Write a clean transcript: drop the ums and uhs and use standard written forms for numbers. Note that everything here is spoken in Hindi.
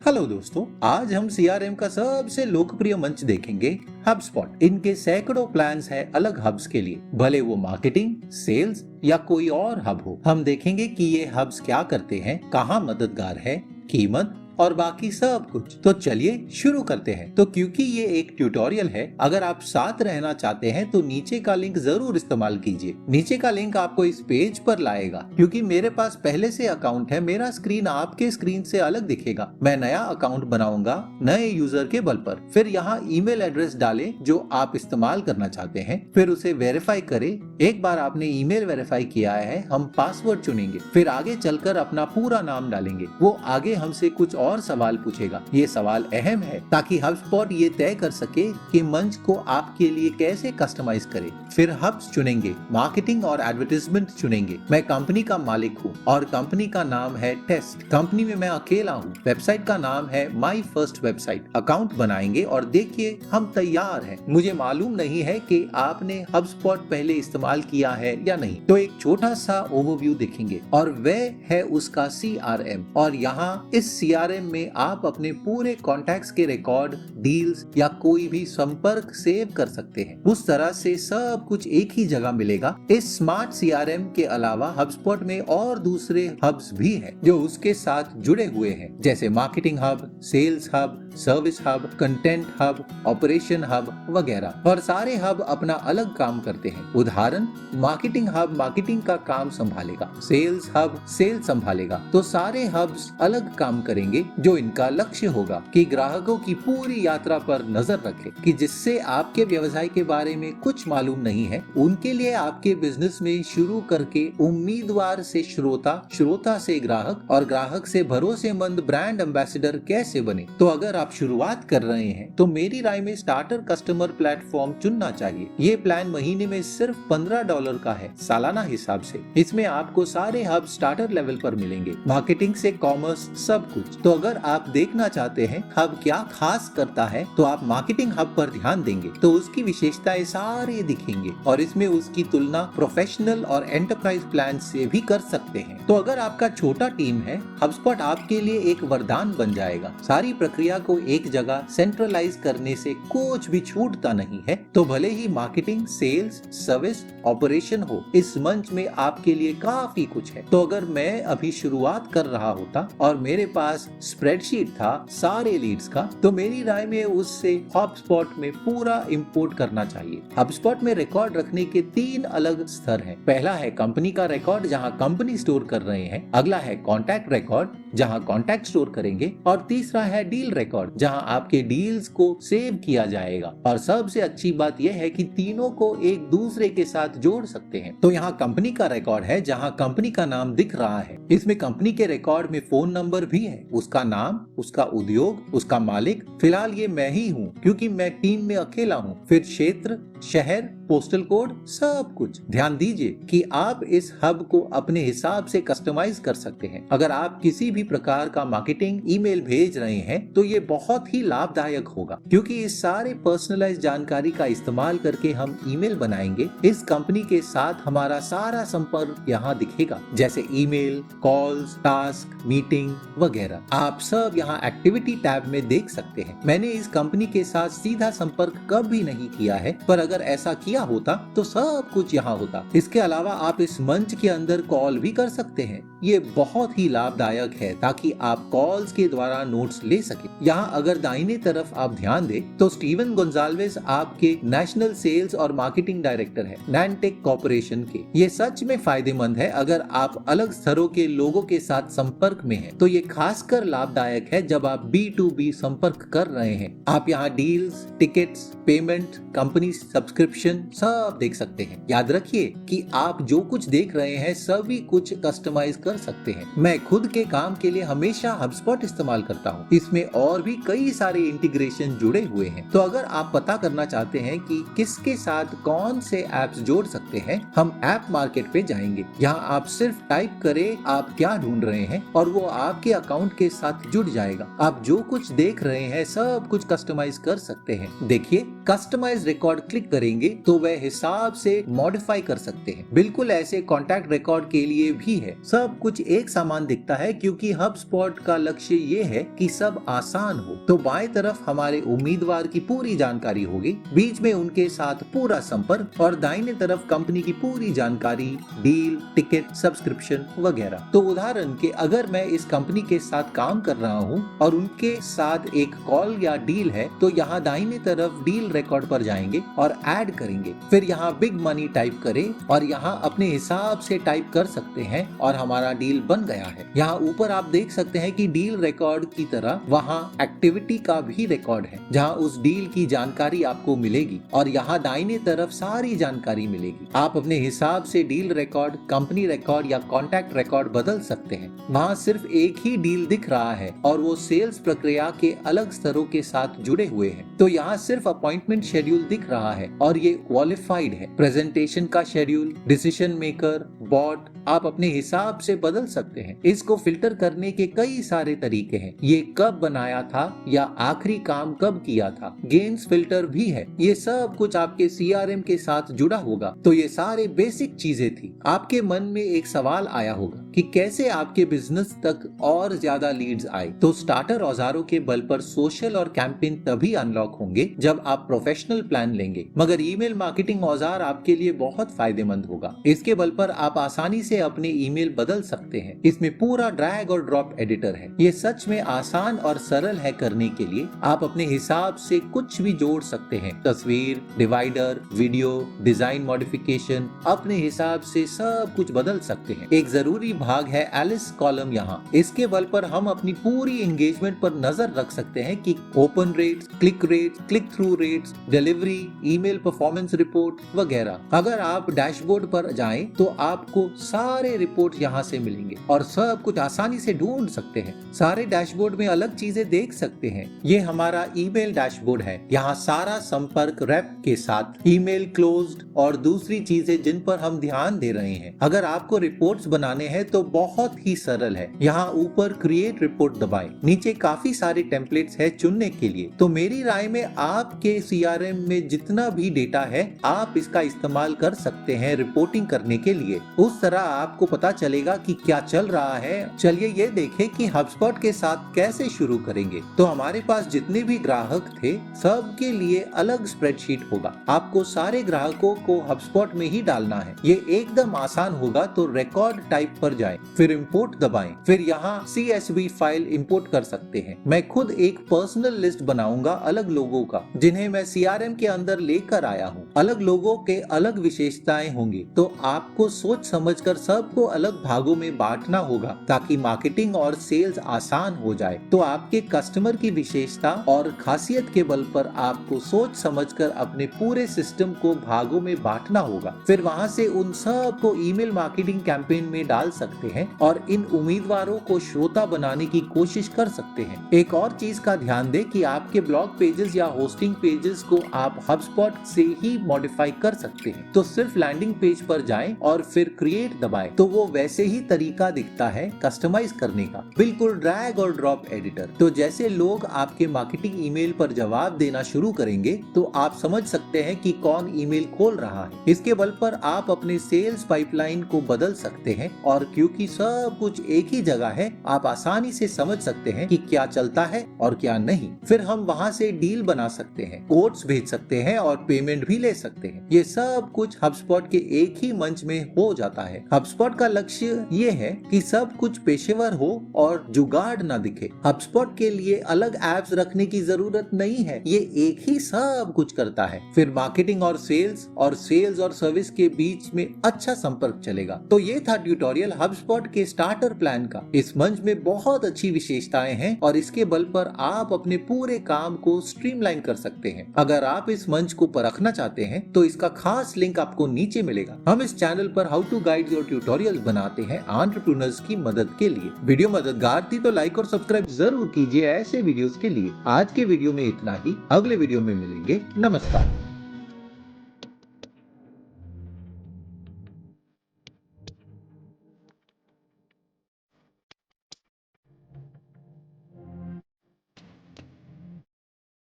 हेलो दोस्तों, आज हम सीआरएम का सबसे लोकप्रिय मंच देखेंगे, HubSpot। इनके सैकड़ों प्लान्स हैं अलग हब्स के लिए, भले वो मार्केटिंग, सेल्स या कोई और हब हो। हम देखेंगे कि ये हब्स क्या करते हैं, कहाँ मददगार है, कीमत और बाकी सब कुछ। तो चलिए शुरू करते हैं। तो क्योंकि ये एक ट्यूटोरियल है, अगर आप साथ रहना चाहते हैं तो नीचे का लिंक जरूर इस्तेमाल कीजिए। नीचे का लिंक आपको इस पेज पर लाएगा। क्योंकि मेरे पास पहले से अकाउंट है, मेरा स्क्रीन आपके स्क्रीन से अलग दिखेगा। मैं नया अकाउंट बनाऊंगा नए यूजर के बल पर। फिर यहाँ ईमेल एड्रेस डालें जो आप इस्तेमाल करना चाहते हैं, फिर उसे वेरीफाई करें। एक बार आपने ईमेल वेरीफाई किया है, हम पासवर्ड चुनेंगे। फिर आगे चलकर अपना पूरा नाम डालेंगे। वो आगे हमसे कुछ और सवाल पूछेगा। ये सवाल अहम है ताकि HubSpot ये तय कर सके कि मंच को आपके लिए कैसे कस्टमाइज करे। फिर हब्स चुनेंगे, मार्केटिंग और एडवर्टाइजमेंट चुनेंगे। मैं कंपनी का मालिक हूँ और कंपनी का नाम है टेस्ट। कंपनी में मैं अकेला हूँ। वेबसाइट का नाम है माई फर्स्ट वेबसाइट। अकाउंट बनाएंगे और देखिए हम तैयार हैं। मुझे मालूम नहीं है कि आपने HubSpot पहले इस्तेमाल किया है या नहीं, तो एक छोटा सा ओवरव्यू देखेंगे और वह है उसका CRM। और यहाँ इस CRM में आप अपने पूरे कॉन्टैक्ट्स के रिकॉर्ड, डील्स या कोई भी संपर्क सेव कर सकते हैं। उस तरह से सब कुछ एक ही जगह मिलेगा। इस स्मार्ट CRM के अलावा HubSpot में और दूसरे हब्स भी हैं जो उसके साथ जुड़े हुए हैं, जैसे marketing hub, sales hub, service hub, content hub, operation hub वगैरह। और सारे हब अपना अलग काम करते हैं। उदाहरण, मार्केटिंग हब मार्केटिंग का काम संभालेगा, सेल्स हब सेल्स संभालेगा। तो सारे हब्स अलग काम करेंगे। जो इनका लक्ष्य होगा कि ग्राहकों की पूरी यात्रा पर नजर रखे, कि जिससे आपके व्यवसाय के बारे में कुछ मालूम नहीं है, उनके लिए आपके बिजनेस में शुरू करके उम्मीदवार से श्रोता, श्रोता से ग्राहक और ग्राहक से भरोसेमंद ब्रांड एम्बेसडर कैसे बने। तो अगर आप शुरुआत कर रहे हैं तो मेरी राय में स्टार्टर कस्टमर प्लेटफॉर्म चुनना चाहिए। ये प्लान महीने में सिर्फ $15 का है सालाना हिसाब से। इसमें आपको सारे हब स्टार्टर लेवल पर मिलेंगे, मार्केटिंग से कॉमर्स सब कुछ। तो अगर आप देखना चाहते हैं हब क्या खास करता है, तो आप मार्केटिंग हब पर ध्यान देंगे तो उसकी विशेषताएं सारे दिखेंगे और इसमें उसकी तुलना प्रोफेशनल और एंटरप्राइज प्लान से भी कर सकते हैं। तो अगर आपका छोटा टीम है, HubSpot आपके लिए एक वरदान बन जाएगा। सारी प्रक्रिया को एक जगह सेंट्रलाइज करने से कुछ भी छूटता नहीं है। तो भले ही मार्केटिंग, सेल्स, सर्विस, ऑपरेशन हो, इस मंच में आपके लिए काफी कुछ है। तो अगर मैं अभी शुरुआत कर रहा होता और मेरे पास स्प्रेडशीट था सारे लीड्स का, तो मेरी राय में उससे HubSpot में पूरा इंपोर्ट करना चाहिए। HubSpot में रिकॉर्ड रखने के 3 अलग स्तर हैं। पहला है कंपनी का रिकॉर्ड, जहां कंपनी स्टोर कर रहे हैं। अगला है कॉन्टैक्ट रिकॉर्ड, जहां कॉन्टैक्ट स्टोर करेंगे। और तीसरा है डील रिकॉर्ड, जहां आपके डील्स को सेव किया जाएगा। और सबसे अच्छी बात यह है कि तीनों को एक दूसरे के साथ जोड़ सकते हैं। तो यहाँ कंपनी का रिकॉर्ड है, जहां कंपनी का नाम दिख रहा है। इसमें कंपनी के रिकॉर्ड में फोन नंबर भी है, उसका नाम, उसका उद्योग, उसका मालिक। फिलहाल ये मैं ही हूँ क्योंकि मैं टीम में अकेला हूँ। फिर क्षेत्र, शहर, पोस्टल कोड, सब कुछ। ध्यान दीजिए कि आप इस हब को अपने हिसाब से कस्टमाइज कर सकते हैं। अगर आप किसी भी प्रकार का मार्केटिंग ईमेल भेज रहे हैं तो ये बहुत ही लाभदायक होगा, क्योंकि इस सारे पर्सनलाइज जानकारी का इस्तेमाल करके हम ईमेल बनाएंगे। इस कंपनी के साथ हमारा सारा संपर्क यहाँ दिखेगा, जैसे ईमेल, कॉल्स, टास्क, मीटिंग वगैरह। आप सब यहाँ एक्टिविटी टैब में देख सकते हैं। मैंने इस कंपनी के साथ सीधा संपर्क कभी नहीं किया है, पर अगर ऐसा किया होता तो सब कुछ यहाँ होता। इसके अलावा आप इस मंच के अंदर कॉल भी कर सकते हैं। ये बहुत ही लाभदायक है ताकि आप कॉल्स के द्वारा नोट्स ले सके। यहाँ अगर दाहिने तरफ आप ध्यान दें तो स्टीवन गोंजाल्वेस आपके नेशनल सेल्स और मार्केटिंग डायरेक्टर है नैनटेक कॉर्पोरेशन के। ये सच में फायदेमंद है अगर आप अलग स्तरों के लोगों के साथ संपर्क में हैं। तो ये खासकर लाभदायक है जब आप B2B संपर्क कर रहे हैं। आप यहाँ deals, tickets, payment, company subscription सब देख सकते हैं। याद रखिए कि आप जो कुछ देख रहे हैं सभी कुछ कस्टमाइज कर सकते हैं। मैं खुद के काम के लिए हमेशा HubSpot इस्तेमाल करता हूँ। इसमें और भी कई सारे इंटीग्रेशन जुड़े हुए हैं। तो अगर आप पता करना चाहते हैं कि किसके साथ कौन से ऐप्स जोड़ सकते हैं, हम ऐप मार्केट पे जाएंगे। यहाँ आप सिर्फ टाइप करें आप क्या ढूंढ रहे हैं और वो आपके अकाउंट के साथ जुड़ जाएगा। आप जो कुछ देख रहे हैं सब कुछ कस्टमाइज कर सकते हैं। देखिए, कस्टमाइज रिकॉर्ड क्लिक करेंगे तो तो वह हिसाब से मॉडिफाई कर सकते हैं। बिल्कुल ऐसे कॉन्टैक्ट रिकॉर्ड के लिए भी है। सब कुछ एक समान दिखता है क्योंकि HubSpot का लक्ष्य ये है कि सब आसान हो। तो बाएं तरफ हमारे उम्मीदवार की पूरी जानकारी होगी, बीच में उनके साथ पूरा संपर्क और दाहिने तरफ कंपनी की पूरी जानकारी, डील, टिकट, सब्सक्रिप्शन वगैरह। तो उदाहरण के अगर मैं इस कंपनी के साथ काम कर रहा हूँ और उनके साथ एक कॉल या डील है तो यहाँ दाहिने तरफ डील रिकॉर्ड पर जाएंगे और ऐड करेंगे। फिर यहाँ बिग मनी टाइप करें और यहाँ अपने हिसाब से टाइप कर सकते हैं और हमारा डील बन गया है। यहाँ ऊपर आप देख सकते हैं कि डील रिकॉर्ड की तरह वहाँ एक्टिविटी का भी रिकॉर्ड है जहाँ उस डील की जानकारी आपको मिलेगी और यहाँ दाहिने तरफ सारी जानकारी मिलेगी। आप अपने हिसाब से डील रिकॉर्ड, कंपनी रिकॉर्ड या कॉन्टैक्ट रिकॉर्ड बदल सकते हैं। वहाँ सिर्फ एक ही डील दिख रहा है और वो सेल्स प्रक्रिया के अलग स्तरों के साथ जुड़े हुए हैं। तो यहाँ सिर्फ अपॉइंटमेंट शेड्यूल दिख रहा है और ये क्वालिफाइड है। प्रेजेंटेशन का शेड्यूल, डिसीजन मेकर, बॉट आप अपने हिसाब से बदल सकते हैं। इसको फिल्टर करने के कई सारे तरीके हैं। ये कब बनाया था या आखिरी काम कब किया था। गेम्स फिल्टर भी है। ये सब कुछ आपके CRM के साथ जुड़ा होगा। तो ये सारे बेसिक चीजें थी। आपके मन में एक सवाल आया होगा कि कैसे आपके बिजनेस तक और ज्यादा लीड्स आए। तो स्टार्टर औजारों के बल पर सोशल और कैंपेन तभी अनलॉक होंगे जब आप प्रोफेशनल प्लान लेंगे, मगर ईमेल मार्केटिंग औजार आपके लिए बहुत फायदेमंद होगा। इसके बल पर आप आसानी से अपने ईमेल बदल सकते हैं। इसमें पूरा ड्रैग और ड्रॉप एडिटर है। ये सच में आसान और सरल है करने के लिए। आप अपने हिसाब से कुछ भी जोड़ सकते हैं, तस्वीर, डिवाइडर, वीडियो, डिजाइन मॉडिफिकेशन, अपने हिसाब से सब कुछ बदल सकते हैं। एक जरूरी भाग है एलिस कॉलम यहाँ। इसके बल पर हम अपनी पूरी एंगेजमेंट पर नजर रख सकते हैं कि open rates, click through rates, delivery, email performance report वगैरह। अगर आप डैशबोर्ड पर जाएं तो आपको सारे रिपोर्ट यहाँ से मिलेंगे और सब कुछ आसानी से ढूंढ सकते हैं। सारे डैशबोर्ड में अलग चीजें देख सकते हैं। ये हमारा ईमेल डैशबोर्ड है। यहाँ सारा संपर्क रेप के साथ, ईमेल क्लोज्ड और दूसरी चीजें जिन पर हम ध्यान दे रहे हैं। अगर आपको रिपोर्ट्स बनाने हैं तो बहुत ही सरल है। यहाँ ऊपर क्रिएट रिपोर्ट दबाएं। नीचे काफी सारे टेम्पलेट्स है चुनने के लिए। तो मेरी राय में आपके CRM में जितना भी डेटा है आप इसका इस्तेमाल कर सकते हैं रिपोर्टिंग करने के लिए। उस तरह आपको पता चलेगा कि क्या चल रहा है। चलिए ये देखें कि HubSpot के साथ कैसे शुरू करेंगे। तो हमारे पास जितने भी ग्राहक थे सबके लिए अलग स्प्रेडशीट होगा। आपको सारे ग्राहकों को HubSpot में ही डालना है। ये एकदम आसान होगा। तो रिकॉर्ड टाइप पर जाएं, फिर इंपोर्ट दबाएं, फिर यहाँ CSV फाइल इंपोर्ट कर सकते हैं। मैं खुद एक पर्सनल लिस्ट बनाऊंगा अलग लोगों का जिन्हें मैं CRM के अंदर लेकर आया हूँ। अलग लोगों के अलग विशेषताएं होंगी तो आपको सोच समझकर सबको अलग भागों में बांटना होगा ताकि मार्केटिंग और सेल्स आसान हो जाए। तो आपके कस्टमर की विशेषता और खासियत के बल पर आपको सोच समझकर अपने पूरे सिस्टम को भागों में बांटना होगा। फिर वहां से उन सब को ईमेल मार्केटिंग कैंपेन में डाल सकते हैं और इन उम्मीदवारों को श्रोता बनाने की कोशिश कर सकते हैं। एक और चीज का ध्यान दें कि आपके ब्लॉग पेजेस या होस्टिंग पेजेस को आप HubSpot से ही मॉडिफाई कर सकते हैं। तो सिर्फ लैंडिंग पेज पर जाएं और फिर क्रिएट दबाएं तो वो वैसे ही तरीका दिखता है कस्टमाइज करने का, बिल्कुल ड्रैग और ड्रॉप एडिटर। तो जैसे लोग आपके मार्केटिंग ईमेल पर जवाब देना शुरू करेंगे तो आप समझ सकते हैं कि कौन ईमेल खोल रहा है। इसके बल पर आप अपने सेल्स पाइपलाइन को बदल सकते हैं और क्योंकि सब कुछ एक ही जगह है आप आसानी से समझ सकते हैं कि क्या चलता है और क्या नहीं। फिर हम वहां से डील बना सकते हैं, कोड्स भेज सकते हैं और पेमेंट भी ले सकते हैं। ये सब कुछ HubSpot के एक ही मंच में हो जाता है। HubSpot का लक्ष्य ये है कि सब कुछ पेशेवर हो और जुगाड़ ना दिखे। HubSpot के लिए अलग एप्स रखने की जरूरत नहीं है। ये एक ही सब कुछ करता है। फिर मार्केटिंग और सेल्स और सर्विस के बीच में अच्छा संपर्क चलेगा। तो ये था ट्यूटोरियल HubSpot के स्टार्टर प्लान का। इस मंच में बहुत अच्छी विशेषताएं हैं और इसके बल पर आप अपने पूरे काम को स्ट्रीमलाइन कर सकते हैं। अगर आप इस मंच को परखना चाहते हैं तो इसका खास लिंक आपको नीचे मिलेगा। हम इस चैनल पर हाउ टू गाइड और ट्यूटोरियल्स बनाते हैं एंटरप्रेन्योर्स की मदद के लिए। वीडियो मददगार थी तो लाइक और सब्सक्राइब जरूर कीजिए ऐसे वीडियोस के लिए। आज के वीडियो में इतना ही, अगले वीडियो में मिलेंगे। नमस्कार।